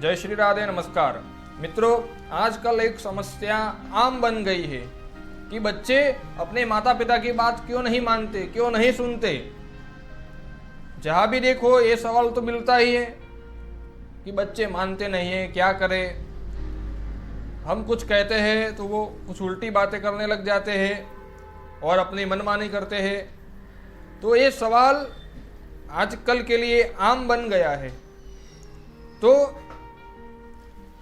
जय श्री राधे। नमस्कार मित्रों, आजकल एक समस्या आम बन गई है कि बच्चे अपने माता पिता की बात क्यों नहीं मानते, क्यों नहीं सुनते। जहां भी देखो ये सवाल तो मिलता ही है कि बच्चे मानते नहीं है, क्या करें। हम कुछ कहते हैं तो वो कुछ उल्टी बातें करने लग जाते हैं और अपनी मनमानी करते हैं। तो ये सवाल आजकल के लिए आम बन गया है। तो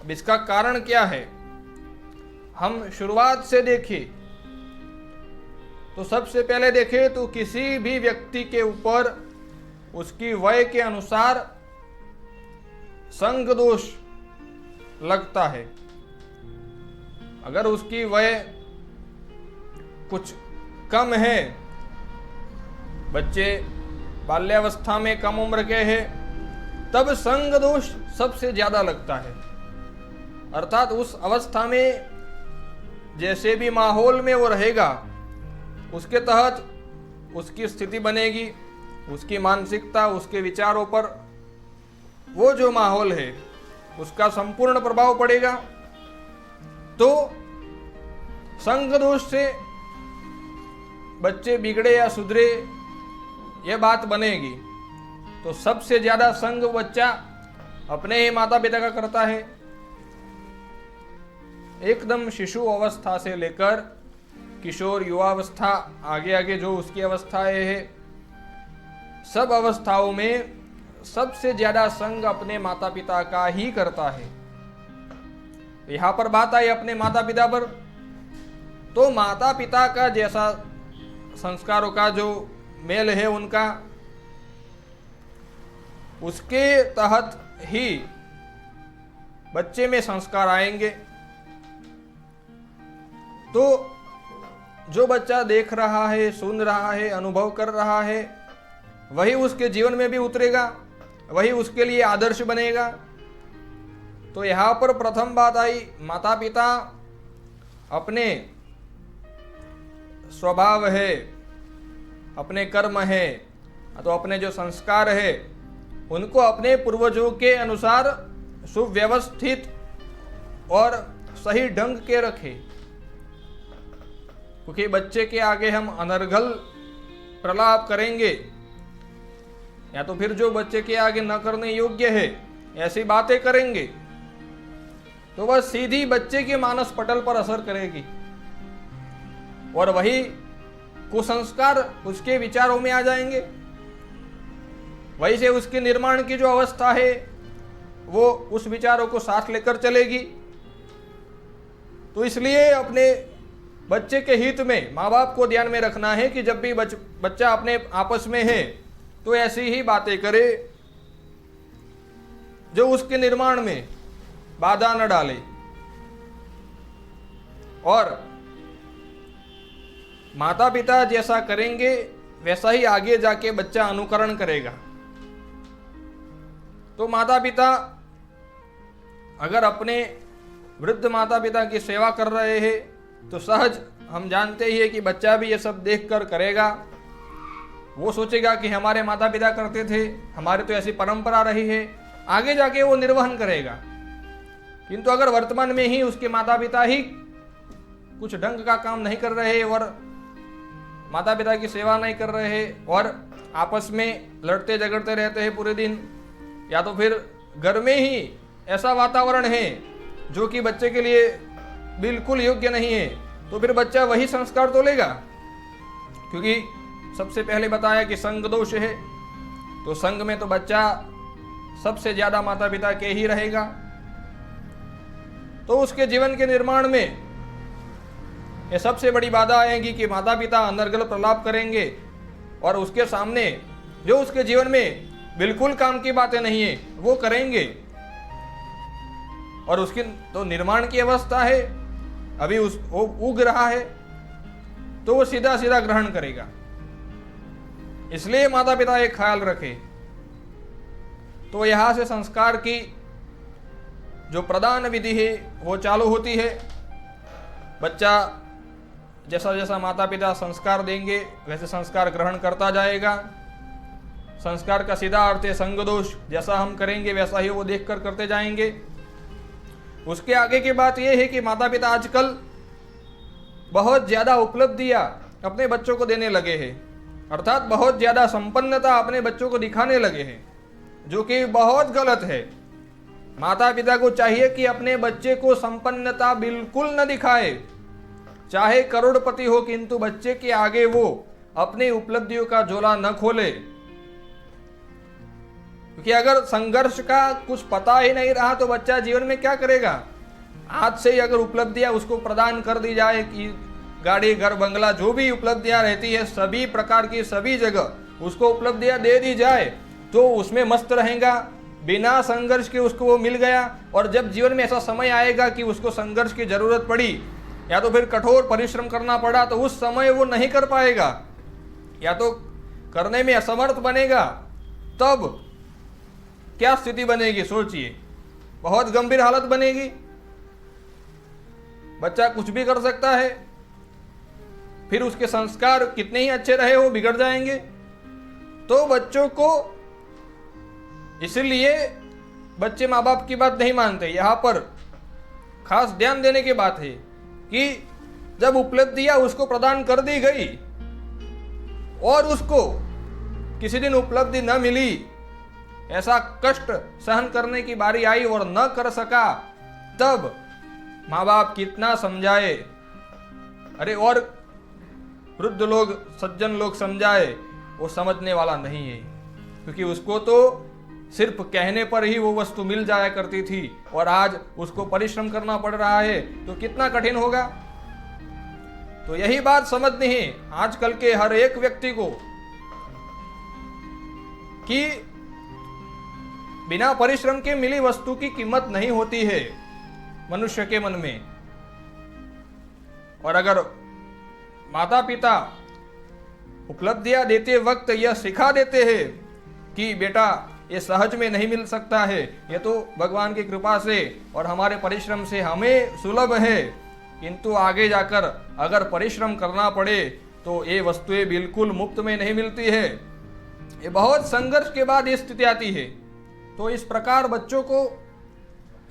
अब इसका कारण क्या है, हम शुरुआत से देखें तो सबसे पहले देखें तो किसी भी व्यक्ति के ऊपर उसकी वय के अनुसार संग दोष लगता है। अगर उसकी वय कुछ कम है, बच्चे बाल्यावस्था में कम उम्र के हैं, तब संग दोष सबसे ज्यादा लगता है। अर्थात उस अवस्था में जैसे भी माहौल में वो रहेगा उसके तहत उसकी स्थिति बनेगी, उसकी मानसिकता, उसके विचारों पर वो जो माहौल है उसका संपूर्ण प्रभाव पड़ेगा। तो संग दोष से बच्चे बिगड़े या सुधरे ये बात बनेगी। तो सबसे ज्यादा संग बच्चा अपने ही माता पिता का करता है। एकदम शिशु अवस्था से लेकर किशोर युवावस्था, आगे आगे जो उसकी अवस्थाएं है, सब अवस्थाओं में सबसे ज्यादा संग अपने माता पिता का ही करता है। यहां पर बात आई अपने माता पिता पर, तो माता पिता का जैसा संस्कारों का जो मेल है उनका, उसके तहत ही बच्चे में संस्कार आएंगे। तो जो बच्चा देख रहा है, सुन रहा है, अनुभव कर रहा है, वही उसके जीवन में भी उतरेगा, वही उसके लिए आदर्श बनेगा। तो यहां पर प्रथम बात आई, माता पिता अपने स्वभाव है, अपने कर्म है, तो अपने जो संस्कार है उनको अपने पूर्वजों के अनुसार सुव्यवस्थित और सही ढंग के रखे। क्योंकि बच्चे के आगे हम अनर्गल प्रलाप करेंगे या तो फिर जो बच्चे के आगे न करने योग्य है ऐसी बातें करेंगे तो वह सीधी बच्चे के मानस पटल पर असर करेगी और वही कुसंस्कार उसके विचारों में आ जाएंगे। वही से उसके निर्माण की जो अवस्था है वो उस विचारों को साथ लेकर चलेगी। तो इसलिए अपने बच्चे के हित में माँ बाप को ध्यान में रखना है कि जब भी बच्चा अपने आपस में है तो ऐसी ही बातें करे जो उसके निर्माण में बाधा न डाले, और माता पिता जैसा करेंगे वैसा ही आगे जाके बच्चा अनुकरण करेगा। तो माता पिता अगर अपने वृद्ध माता पिता की सेवा कर रहे हैं तो सहज हम जानते ही है कि बच्चा भी ये सब देखकर करेगा। वो सोचेगा कि हमारे माता पिता करते थे, हमारे तो ऐसी परंपरा रही है, आगे जाके वो निर्वहन करेगा। किंतु अगर वर्तमान में ही उसके माता पिता ही कुछ ढंग का काम नहीं कर रहे और माता पिता की सेवा नहीं कर रहे हैं और आपस में लड़ते झगड़ते रहते हैं पूरे दिन, या तो फिर घर में ही ऐसा वातावरण है जो कि बच्चे के लिए बिल्कुल योग्य नहीं है, तो फिर बच्चा वही संस्कार तो लेगा। क्योंकि सबसे पहले बताया कि संग दोष है, तो संग में तो बच्चा सबसे ज्यादा माता पिता के ही रहेगा। तो उसके जीवन के निर्माण में ये सबसे बड़ी बाधा आएगी कि माता पिता अनर्गल प्रलाप करेंगे और उसके सामने जो उसके जीवन में बिल्कुल काम की बातें नहीं है वो करेंगे, और उसकी तो निर्माण की अवस्था है, अभी वो उग रहा है, तो वो सीधा सीधा ग्रहण करेगा। इसलिए माता पिता एक ख्याल रखे। तो यहां से संस्कार की जो प्रदान विधि है वो चालू होती है। बच्चा जैसा जैसा माता पिता संस्कार देंगे वैसे संस्कार ग्रहण करता जाएगा। संस्कार का सीधा अर्थ है संग दोष, जैसा हम करेंगे वैसा ही वो देखकर करते जाएंगे। उसके आगे की बात यह है कि माता पिता आजकल बहुत ज़्यादा उपलब्धियां अपने बच्चों को देने लगे हैं, अर्थात बहुत ज़्यादा संपन्नता अपने बच्चों को दिखाने लगे हैं, जो कि बहुत गलत है। माता पिता को चाहिए कि अपने बच्चे को संपन्नता बिल्कुल न दिखाए, चाहे करोड़पति हो, किंतु बच्चे के आगे वो अपनी उपलब्धियों का झोला न खोले। क्योंकि अगर संघर्ष का कुछ पता ही नहीं रहा तो बच्चा जीवन में क्या करेगा। आज से ही अगर उपलब्धियां उसको प्रदान कर दी जाए कि गाड़ी, घर, बंगला, जो भी उपलब्धियां रहती है सभी प्रकार की सभी जगह उसको उपलब्धियां दे दी जाए तो उसमें मस्त रहेगा, बिना संघर्ष के उसको वो मिल गया। और जब जीवन में ऐसा समय आएगा कि उसको संघर्ष की जरूरत पड़ी या तो फिर कठोर परिश्रम करना पड़ा तो उस समय वो नहीं कर पाएगा या तो करने में असमर्थ बनेगा, तब क्या स्थिति बनेगी सोचिए। बहुत गंभीर हालत बनेगी। बच्चा कुछ भी कर सकता है, फिर उसके संस्कार कितने ही अच्छे रहे हो बिगड़ जाएंगे। तो बच्चों को, इसलिए बच्चे माँ बाप की बात नहीं मानते। यहाँ पर खास ध्यान देने की बात है कि जब उपलब्धियां उसको प्रदान कर दी गई और उसको किसी दिन उपलब्धि न मिली, ऐसा कष्ट सहन करने की बारी आई और न कर सका, तब माँ बाप कितना समझाए, अरे और वृद्ध लोग, सज्जन लोग समझाए, वो समझने वाला नहीं है। क्योंकि उसको तो सिर्फ कहने पर ही वो वस्तु मिल जाया करती थी और आज उसको परिश्रम करना पड़ रहा है, तो कितना कठिन होगा। तो यही बात समझनी है आजकल के हर एक व्यक्ति को कि बिना परिश्रम के मिली वस्तु की कीमत नहीं होती है मनुष्य के मन में। और अगर माता पिता उपलब्धियां देते वक्त यह सिखा देते हैं कि बेटा ये सहज में नहीं मिल सकता है, ये तो भगवान की कृपा से और हमारे परिश्रम से हमें सुलभ है, किंतु आगे जाकर अगर परिश्रम करना पड़े तो ये वस्तुएं बिल्कुल मुफ्त में नहीं मिलती है। ये बहुत संघर्ष के बाद ये स्थिति आती है। तो इस प्रकार बच्चों को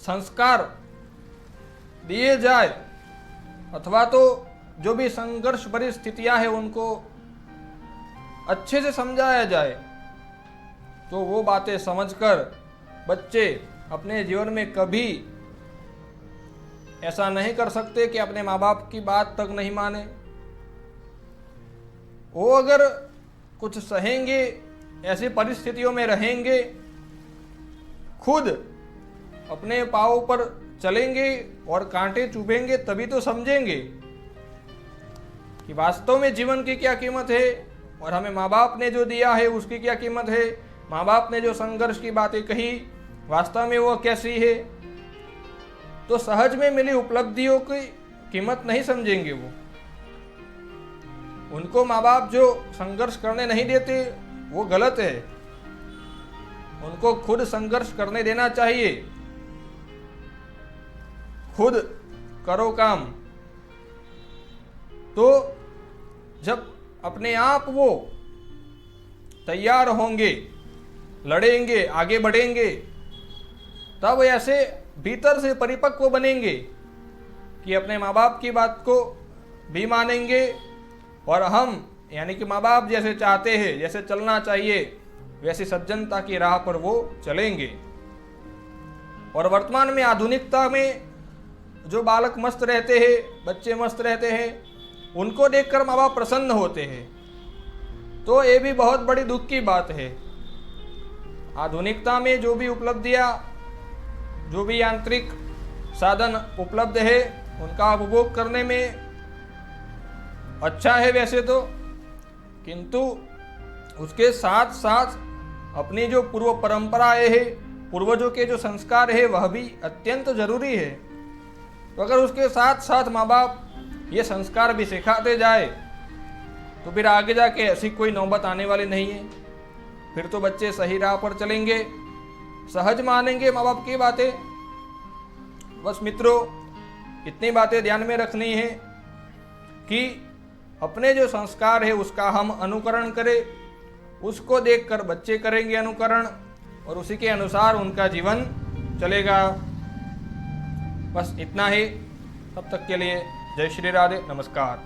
संस्कार दिए जाए अथवा तो जो भी संघर्ष भरी स्थितियां हैं उनको अच्छे से समझाया जाए, तो वो बातें समझकर बच्चे अपने जीवन में कभी ऐसा नहीं कर सकते कि अपने माँ बाप की बात तक नहीं माने। वो अगर कुछ सहेंगे, ऐसी परिस्थितियों में रहेंगे, खुद अपने पाँव पर चलेंगे और कांटे चुभेंगे, तभी तो समझेंगे कि वास्तव में जीवन की क्या कीमत है और हमें माँ बाप ने जो दिया है उसकी क्या कीमत है। माँ बाप ने जो संघर्ष की बातें कही वास्तव में वो कैसी है। तो सहज में मिली उपलब्धियों की कीमत नहीं समझेंगे वो। उनको माँ बाप जो संघर्ष करने नहीं देते वो गलत है, उनको खुद संघर्ष करने देना चाहिए। खुद करो काम, तो जब अपने आप वो तैयार होंगे, लड़ेंगे, आगे बढ़ेंगे, तब ऐसे भीतर से परिपक्व बनेंगे कि अपने माँ बाप की बात को भी मानेंगे और हम यानी कि माँ बाप जैसे चाहते हैं, जैसे चलना चाहिए, वैसी सज्जनता की राह पर वो चलेंगे। और वर्तमान में आधुनिकता में जो बालक मस्त रहते हैं, बच्चे मस्त रहते हैं, उनको देखकर माँ बाप प्रसन्न होते हैं, तो ये भी बहुत बड़ी दुख की बात है। आधुनिकता में जो भी उपलब्धियाँ, जो भी यांत्रिक साधन उपलब्ध है, उनका उपभोग करने में अच्छा है वैसे तो, किंतु उसके साथ साथ अपनी जो पूर्व परंपराएं है, पूर्वजों के जो संस्कार है, वह भी अत्यंत जरूरी है। तो अगर उसके साथ साथ माँ बाप ये संस्कार भी सिखाते जाए तो फिर आगे जाके ऐसी कोई नौबत आने वाली नहीं है। फिर तो बच्चे सही राह पर चलेंगे, सहज मानेंगे माँ बाप की बातें। बस मित्रों, इतनी बातें ध्यान में रखनी है कि अपने जो संस्कार है उसका हम अनुकरण करें, उसको देखकर बच्चे करेंगे अनुकरण और उसी के अनुसार उनका जीवन चलेगा। बस इतना ही। तब तक के लिए जय श्री राधे, नमस्कार।